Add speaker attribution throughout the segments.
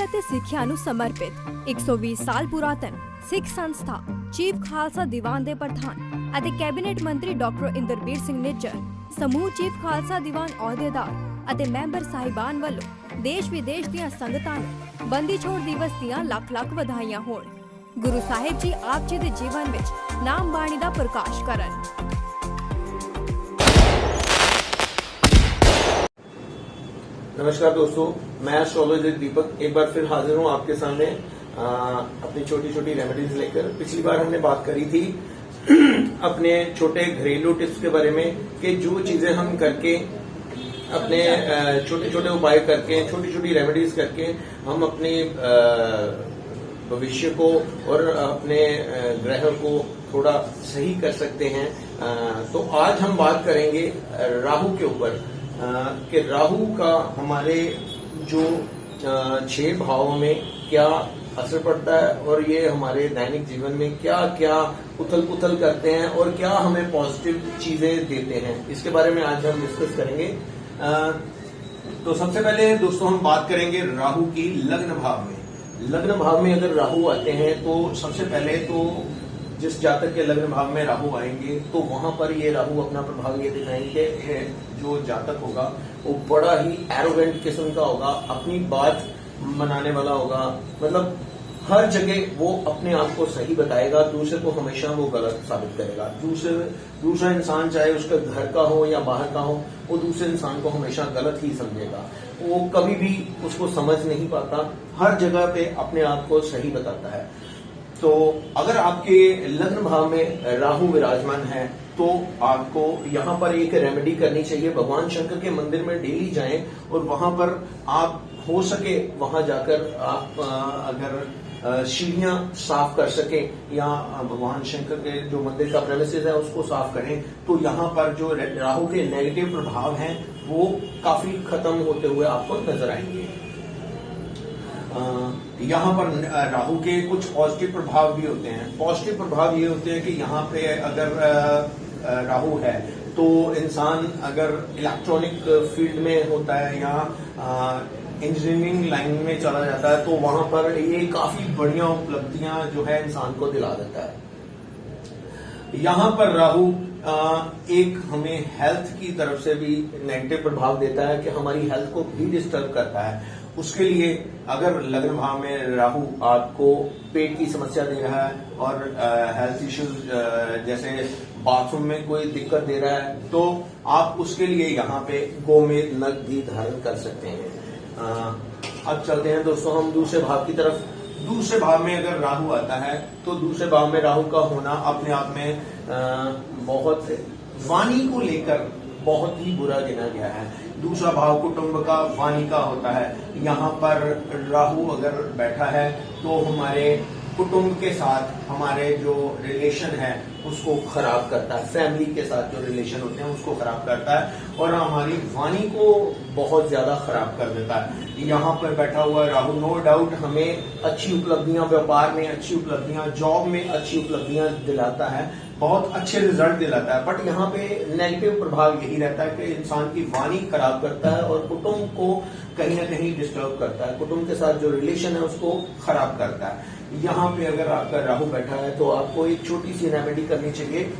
Speaker 1: ਅਤੇ ਸਿੱਖਿਆ ਨੂੰ ਸਮਰਪਿਤ 120 ਸਾਲ ਪੁਰਾਤਨ ਸਿੱਖ ਸੰਸਥਾ ਚੀਫ ਖਾਲਸਾ ਦੀਵਾਨ ਦੇ ਪ੍ਰਧਾਨ ਅਤੇ ਕੈਬਨਿਟ ਮੰਤਰੀ ਡਾਕਟਰ ਇੰਦਰਬੀਰ ਸਿੰਘ ਨਿੱਜਰ, ਸਮੂਹ ਚੀਫ ਖਾਲਸਾ ਦੀਵਾਨ ਅਹੁਦੇਦਾਰ ਅਤੇ ਮੈਂਬਰ ਸਾਹਿਬਾਨ ਵੱਲੋਂ ਦੇਸ਼ ਵਿਦੇਸ਼ ਦੀਆਂ ਸੰਗਤਾਂ ਨੂੰ ਬੰਦੀ ਛੋੜ ਦਿਵਸ ਦੀਆਂ ਲੱਖ-ਲੱਖ ਵਧਾਈਆਂ ਹੋਣ। ਗੁਰੂ ਸਾਹਿਬ ਜੀ ਆਪ ਜੀ ਦੇ ਜੀਵਨ ਵਿੱਚ ਨਾਮ ਬਾਣੀ ਦਾ ਪ੍ਰਕਾਸ਼ ਕਰਨ।
Speaker 2: नमस्कार दोस्तों, मैं एस्ट्रोलॉजर दीपक एक बार फिर हाजिर हूं आपके सामने अपनी छोटी छोटी रेमेडीज लेकर। पिछली बार हमने बात करी थी अपने छोटे घरेलू टिप्स के बारे में कि जो चीजें हम करके अपने छोटे छोटे उपाय करके छोटी छोटी रेमेडीज करके हम अपने भविष्य को और अपने ग्रह को थोड़ा सही कर सकते हैं। तो आज हम बात करेंगे राहु के ऊपर कि राहु का हमारे जो 6 भावों में क्या असर पड़ता है और ये हमारे दैनिक जीवन में क्या क्या उथल पुथल करते हैं और क्या हमें पॉजिटिव चीजें देते हैं, इसके बारे में आज हम डिस्कस करेंगे। तो सबसे पहले दोस्तों हम बात करेंगे राहु की लग्न भाव में। लग्न भाव में अगर राहु आते हैं तो सबसे पहले तो जिस जातक के लग्न भाव में राहु आएंगे तो वहां पर ये राहु अपना प्रभाव ये दिखाएंगे। जो जातक होगा वो बड़ा ही एरोगेंट किस्म का होगा, अपनी बात मनाने वाला होगा, मतलब हर जगह वो अपने आप को सही बताएगा, दूसरे को हमेशा वो गलत साबित करेगा। दूसरा इंसान चाहे उसका घर का हो या बाहर का हो, वो दूसरे इंसान को हमेशा गलत ही समझेगा। वो कभी भी उसको समझ नहीं पाता, हर जगह पे अपने आप को सही बताता है। तो अगर आपके लग्न भाव में राहु विराजमान है तो आपको यहाँ पर एक रेमेडी करनी चाहिए। भगवान शंकर के मंदिर में डेली जाएं और वहां पर आप हो सके वहां जाकर आप अगर सीढ़ियां साफ कर सके या भगवान शंकर के जो मंदिर का प्रेमिसेस है उसको साफ करें तो यहाँ पर जो राहु के नेगेटिव प्रभाव हैं वो काफी खत्म होते हुए आपको नजर आएंगे। यहाँ पर राहु के कुछ पॉजिटिव प्रभाव भी होते हैं। पॉजिटिव प्रभाव ये होते हैं कि यहाँ पे अगर राहु है तो इंसान अगर इलेक्ट्रॉनिक फील्ड में होता है या इंजीनियरिंग लाइन में चला जाता है तो वहां पर ये काफी बढ़िया उपलब्धियां जो है इंसान को दिला देता है। यहाँ पर राहु एक हमें हेल्थ की तरफ से भी नेगेटिव प्रभाव देता है कि हमारी हेल्थ को भी डिस्टर्ब करता है। उसके लिए अगर लग्न भाव में राहु आपको पेट की समस्या दे रहा है और हेल्थ इश्यूज जैसे बाथरूम में कोई दिक्कत दे रहा है तो आप उसके लिए यहाँ पे गोमेद नग भी धारण कर सकते हैं। अब चलते हैं दोस्तों हम दूसरे भाव की तरफ। दूसरे भाव में अगर राहु आता है तो दूसरे भाव में राहु का होना अपने आप में बहुत वाणी को लेकर बहुत ही बुरा गिना गया है। दूसरा भाव कुटुंब का वाणी का होता है। यहाँ पर राहु अगर बैठा है तो हमारे कुटुंब के साथ हमारे जो रिलेशन है उसको खराब करता है, फैमिली के साथ जो रिलेशन होते हैं उसको खराब करता है और हमारी वाणी को बहुत ज्यादा खराब कर देता है। यहाँ पर बैठा हुआ राहु नो डाउट हमें अच्छी उपलब्धियां, व्यापार में अच्छी उपलब्धियां, जॉब में अच्छी उपलब्धियां दिलाता है, बहुत अच्छे रिजल्ट दिलाता है। बट यहाँ पे नेगेटिव प्रभाव यही रहता है कि इंसान की वाणी खराब करता है और कुटुंब को कहीं ना कहीं डिस्टर्ब करता है, कुटुंब के साथ जो रिलेशन है उसको खराब करता है। यहाँ पे अगर आपका राहु बैठा है तो आपको एक छोटी सी रेमेडी करनी चाहिए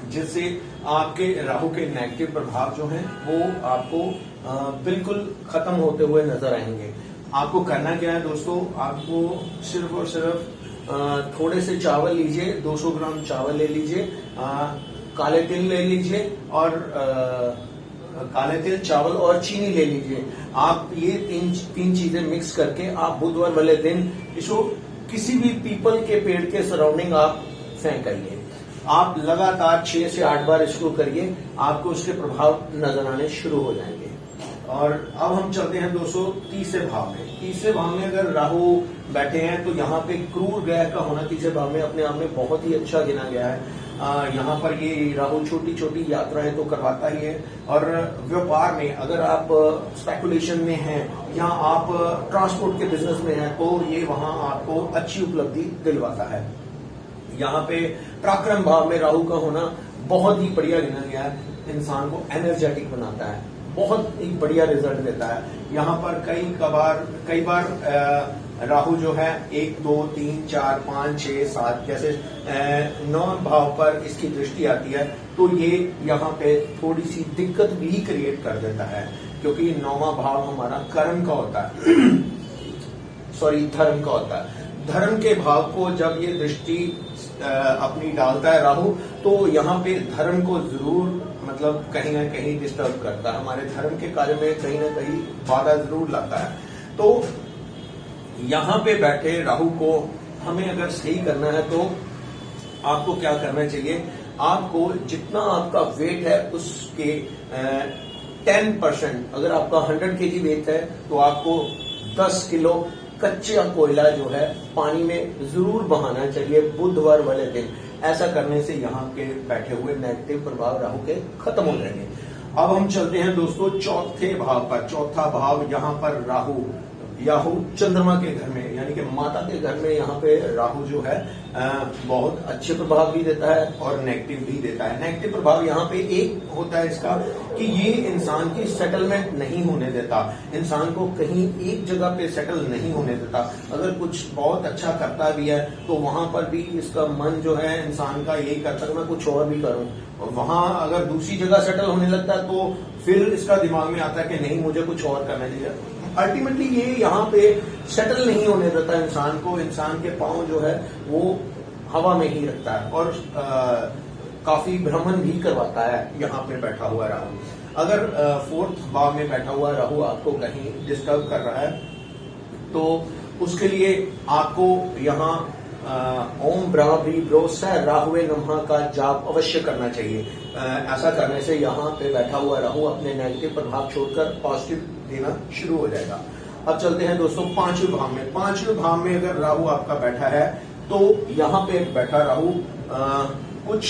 Speaker 2: जिससे आपके राहु के नेगेटिव प्रभाव जो हैं वो आपको बिल्कुल खत्म होते हुए नजर आएंगे। आपको करना क्या है दोस्तों, आपको सिर्फ और सिर्फ थोड़े से चावल लीजिए, 200 ग्राम चावल ले लीजिए, काले तिल ले लीजिए और काले तिल, चावल और चीनी ले लीजिए। आप ये तीन चीजें मिक्स करके आप बुधवार वाले दिन इसको किसी भी पीपल के पेड़ के सराउंडिंग आप फेंक करिए। आप लगातार 6 से 8 बार इसको करिए, आपको उसके प्रभाव नजर आने शुरू हो जाएंगे। और अब हम चलते हैं दोस्तों तीसरे भाव में। तीसरे भाव में अगर राहु बैठे हैं तो यहाँ पे क्रूर ग्रह का होना तीसरे भाव में अपने आप में बहुत ही अच्छा गिना गया है। यहाँ पर ये राहु छोटी छोटी यात्राएं तो करवाता ही है और व्यापार में अगर आप स्पेकुलेशन में हैं या आप ट्रांसपोर्ट के बिजनेस में हैं तो ये वहां आपको अच्छी उपलब्धि दिलवाता है। यहाँ पे पराक्रम भाव में राहु का होना बहुत ही बढ़िया गिना गया है, इंसान को एनर्जेटिक बनाता है, बहुत ही बढ़िया रिजल्ट देता है। यहाँ पर कई बार राहु जो है 1, 2, 3, 4, 5, 6, 7 जैसे 9 भाव पर इसकी दृष्टि आती है, तो ये यहाँ पे थोड़ी सी दिक्कत भी क्रिएट कर देता है, क्योंकि 9वां भाव हमारा कर्म का होता है धर्म का होता है। धर्म के भाव को जब ये दृष्टि अपनी डालता है राहु, तो यहाँ पे धर्म को जरूर मतलब कहीं ना कहीं डिस्टर्ब करता है, हमारे धर्म के कार्य में कहीं ना कहीं बाधा जरूर लाता है। तो यहाँ पे बैठे राहु को हमें अगर सही करना है तो आपको क्या करना चाहिए, आपको जितना आपका वेट है उसके 10%, अगर आपका 100 केजी वेट है तो आपको 10 किलो कच्चा कोयला जो है पानी में जरूर बहाना चाहिए बुधवार वाले दिन। ऐसा करने से यहाँ के बैठे हुए नेगेटिव प्रभाव राहु के खत्म हो जाएंगे। अब हम चलते हैं दोस्तों चौथे भाव पर। चौथा भाव यहाँ पर राहु चंद्रमा के घर में यानी कि माता के घर में यहाँ पे राहु जो है बहुत अच्छे प्रभाव भी देता है और नेगेटिव भी देता है। नेगेटिव प्रभाव यहाँ पे एक होता है इसका कि ये इंसान की सेटलमेंट नहीं होने देता, इंसान को कहीं एक जगह पे सेटल नहीं होने देता। अगर कुछ बहुत अच्छा करता भी है तो वहां पर भी इसका मन जो है इंसान का यही करता है मैं कुछ और भी करूं, और वहां अगर दूसरी जगह सेटल होने लगता है तो फिर इसका दिमाग में आता है कि नहीं मुझे कुछ और करना चाहिए। अल्टीमेटली ये यहाँ पे सेटल नहीं होने देता इंसान को, इंसान के पांव जो है वो हवा में ही रखता है और काफी भ्रमण भी करवाता है यहाँ पे बैठा हुआ राहु। अगर 4th भाव में बैठा हुआ राहु आपको कहीं डिस्टर्ब कर रहा है तो उसके लिए आपको यहाँ ओम ब्रह्म स राहुवे नमः का जाप अवश्य करना चाहिए। ऐसा करने से यहाँ पे बैठा हुआ राहु अपने नेगेटिव प्रभाव छोड़कर पॉजिटिव देना शुरू हो जाएगा। अब चलते हैं दोस्तों 5वें भाव में। 5वें भाव में अगर राहु आपका बैठा है तो यहाँ पे बैठा राहु कुछ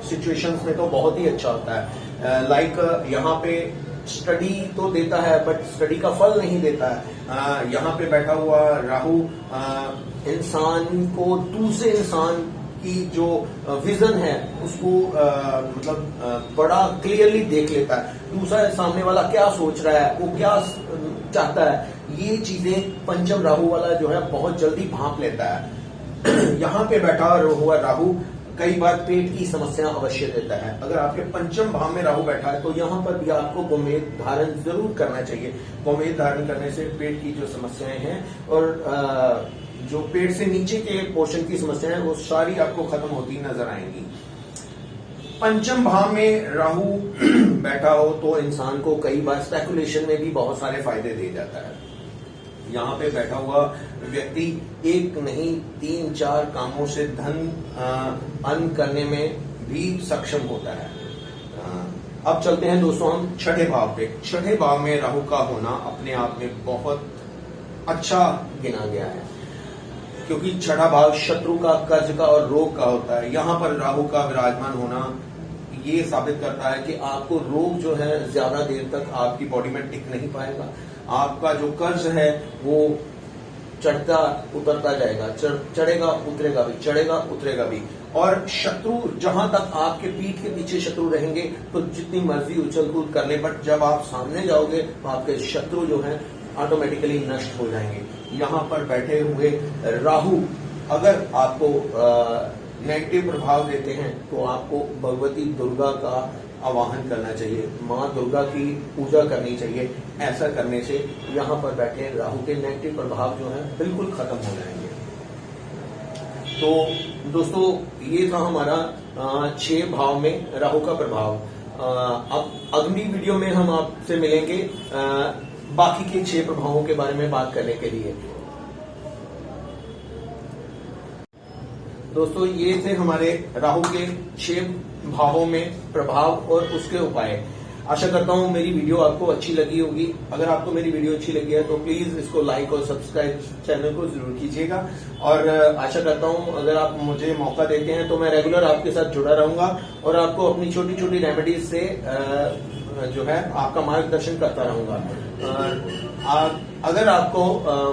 Speaker 2: सिचुएशंस में तो बहुत ही अच्छा होता है। लाइक यहाँ पे स्टडी तो देता है बट स्टडी का फल नहीं देता है। यहाँ पे बैठा हुआ राहु इंसान को दूसरे इंसान की जो विजन है उसको मतलब बड़ा क्लियरली देख लेता है। दूसरा सामने वाला क्या सोच रहा है, वो क्या चाहता है, ये चीजें पंचम राहु वाला जो है बहुत जल्दी भांप लेता है। यहाँ पे बैठा हुआ राहु कई बार पेट की समस्या अवश्य देता है। अगर आपके पंचम भाव में राहु बैठा है तो यहाँ पर भी आपको गोमेद धारण जरूर करना चाहिए। गोमेद धारण करने से पेट की जो समस्याएं हैं और जो पेट से नीचे के पोर्शन की समस्याएं हैं वो सारी आपको खत्म होती नजर आएंगी। पंचम भाव में राहु बैठा हो तो इंसान को कई बार स्पेकुलेशन में भी बहुत सारे फायदे दे जाता है। यहाँ पे बैठा हुआ व्यक्ति एक नहीं 3-4 कामों से धन अर्न करने में भी सक्षम होता है। अब चलते हैं दोस्तों हम छठे भाव पे। छठे भाव में राहु का होना अपने आप में बहुत अच्छा गिना गया है, क्योंकि छठा भाव शत्रु का, कर्ज का और रोग का होता है। यहाँ पर राहु का विराजमान होना ये साबित करता है कि आपको रोग जो है ज्यादा देर तक आपकी बॉडी में टिक नहीं पाएगा। आपका जो कर्ज है वो चढ़ता उतरता जाएगा, चढ़ेगा उतरेगा भी, चढ़ेगा उतरेगा भी। और शत्रु जहां तक आपके पीठ के पीछे शत्रु रहेंगे तो जितनी मर्जी उछल कूद कर ले, बट जब आप सामने जाओगे तो आपके शत्रु जो हैं ऑटोमेटिकली नष्ट हो जाएंगे। यहाँ पर बैठे हुए राहु अगर आपको नेगेटिव प्रभाव देते हैं तो आपको भगवती दुर्गा का आवाहन करना चाहिए, माँ दुर्गा की पूजा करनी चाहिए। ऐसा करने से यहाँ पर बैठे राहु के नेगेटिव प्रभाव जो है बिल्कुल खत्म हो जाएंगे। तो दोस्तों ये था हमारा 6 भाव में राहु का प्रभाव। अब अगली वीडियो में हम आपसे मिलेंगे बाकी के 6 प्रभावों के बारे में बात करने के लिए। दोस्तों ये थे हमारे राहु के 6 भावों में प्रभाव और उसके उपाय। आशा करता हूँ मेरी वीडियो आपको अच्छी लगी होगी। अगर आपको मेरी वीडियो अच्छी लगी है तो प्लीज इसको लाइक और सब्सक्राइब चैनल को जरूर कीजिएगा। और आशा करता हूँ अगर आप मुझे मौका देते हैं तो मैं रेगुलर आपके साथ जुड़ा रहूंगा और आपको अपनी छोटी छोटी रेमेडीज से जो है आपका मार्गदर्शन करता रहूंगा। अगर आपको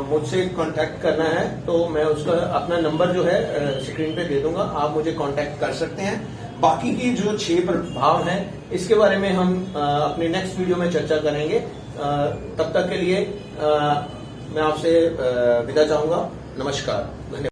Speaker 2: मुझसे कांटेक्ट करना है तो मैं उसका अपना नंबर जो है स्क्रीन पे दे दूंगा, आप मुझे कांटेक्ट कर सकते हैं। बाकी की जो 6 प्रभाव हैं इसके बारे में हम अपने नेक्स्ट वीडियो में चर्चा करेंगे। तब तक के लिए मैं आपसे विदा चाहूंगा। नमस्कार, धन्यवाद।